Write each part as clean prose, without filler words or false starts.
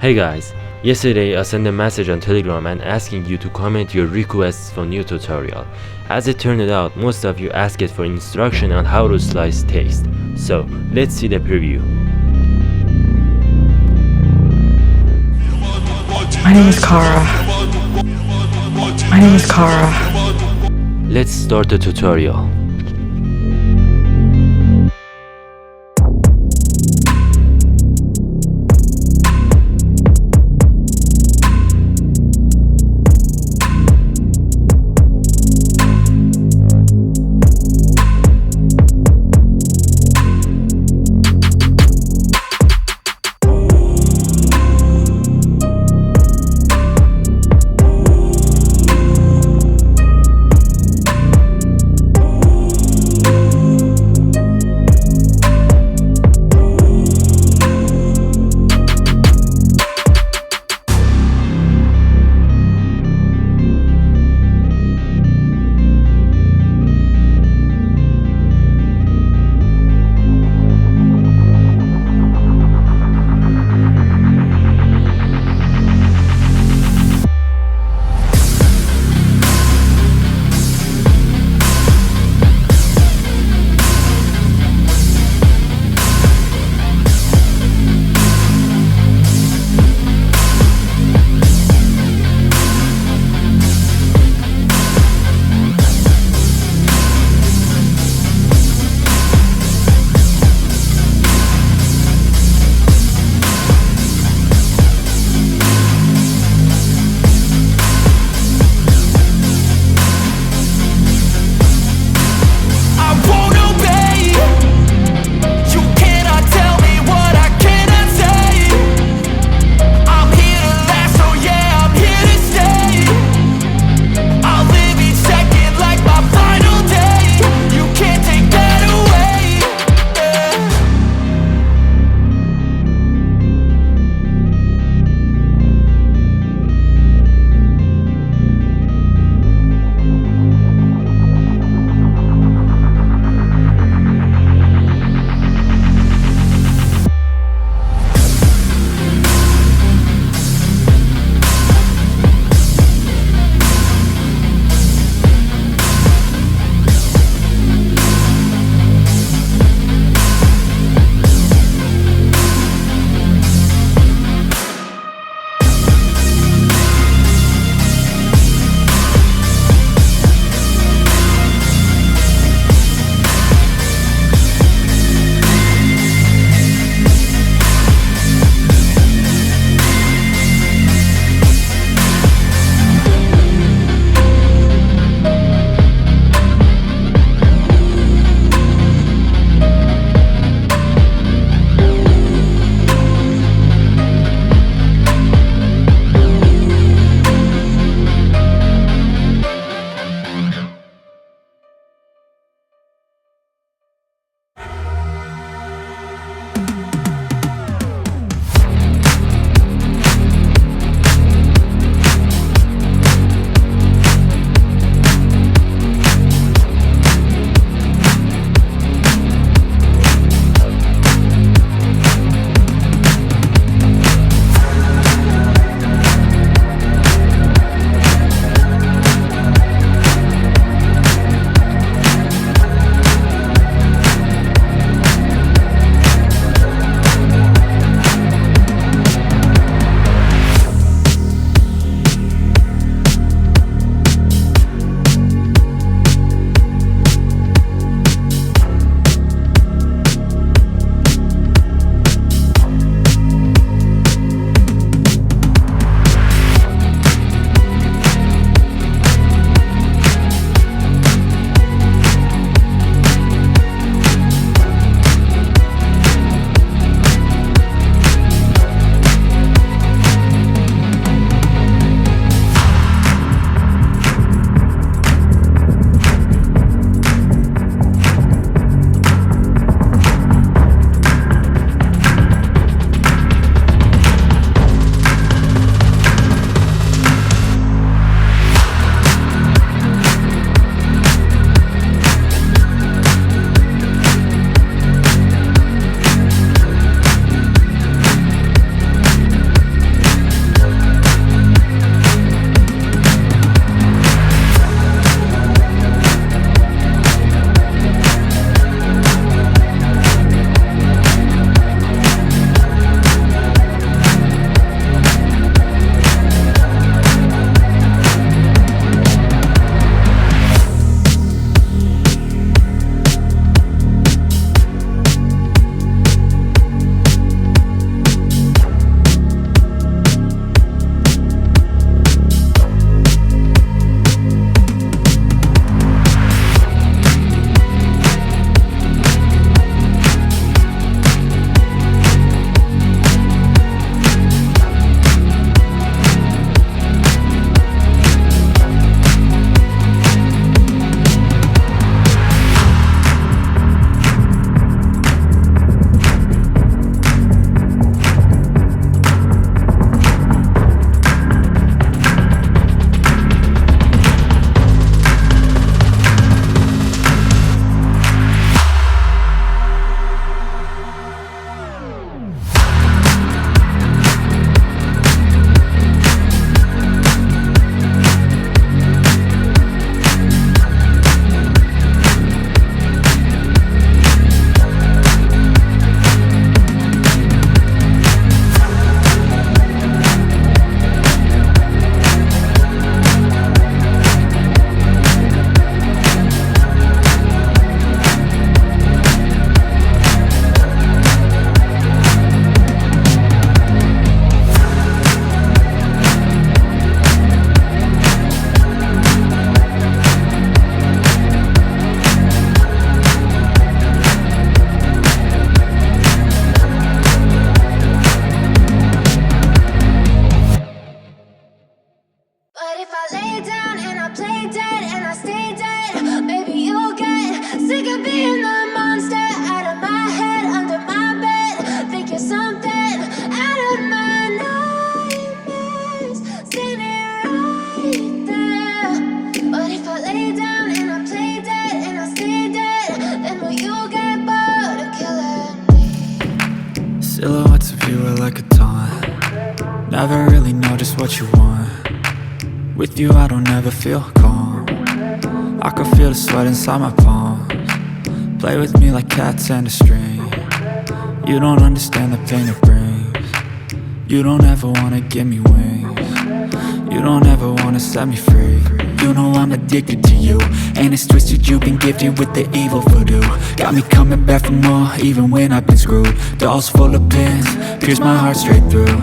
Hey guys, yesterday I sent a message on Telegram and asking you to comment your requests for new tutorial. As it turned out, most of you asked for instruction on how to slice text. So let's see the preview. My name is Kara. My name is Kara. Let's start the tutorial. Never really know just what you want. With you I don't ever feel calm. I can feel the sweat inside my palms. Play with me like cats and a string. You don't understand the pain it brings. You don't ever wanna give me wings. You don't ever wanna set me free. You know I'm addicted to you, and it's twisted, you've been gifted with the evil voodoo. Got me coming back for more, even when I've been screwed. Dolls full of pins, pierce my heart straight through.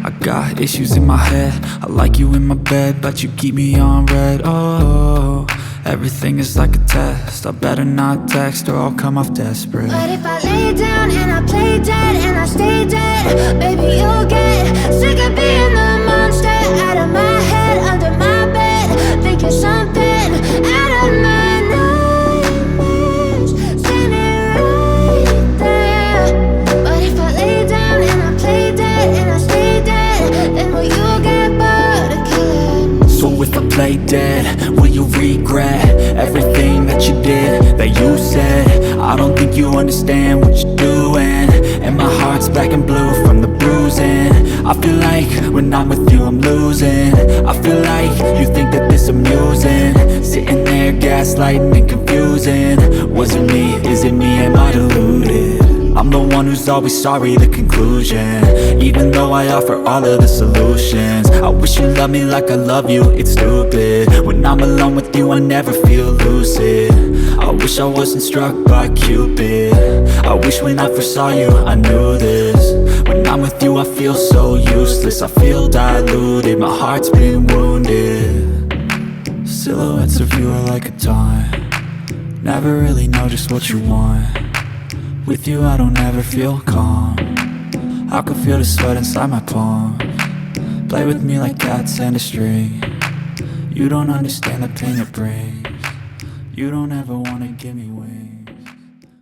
I got issues in my head, I like you in my bed, but you keep me on red. Oh, everything is like a test. I better not text or I'll come off desperate. But if I lay down and I play dead and I stay dead, baby you'll get sick of being the monster out of my head, under my bed, thinking something out of my nightmares, standing right there. But if I lay down and I play dead and I stay dead, then will you get bored of killing? So if I play dead, will you regret everything that you did, that you said? I don't think you understand what you're doing, and my heart's black and blue from the bruising. I feel like when I'm with you I'm losing. I feel like you think that this amusing, sitting there gaslighting and confusing. Was it me? Is it me? Am I deluded? I'm the one who's always sorry, the conclusion, even though I offer all of the solutions. I wish you loved me like I love you, it's stupid. When I'm alone with you I never feel lucid. I wish I wasn't struck by Cupid. I wish when I first saw you I knew this. When I'm with you I feel so useless, I feel diluted, my heart's been wounded. Silhouettes of you are like a taunt. Never really know just what you want. With you I don't ever feel calm. I can feel the sweat inside my palms. Play with me like cats and a string. You don't understand the pain it brings. You don't ever wanna give me wings.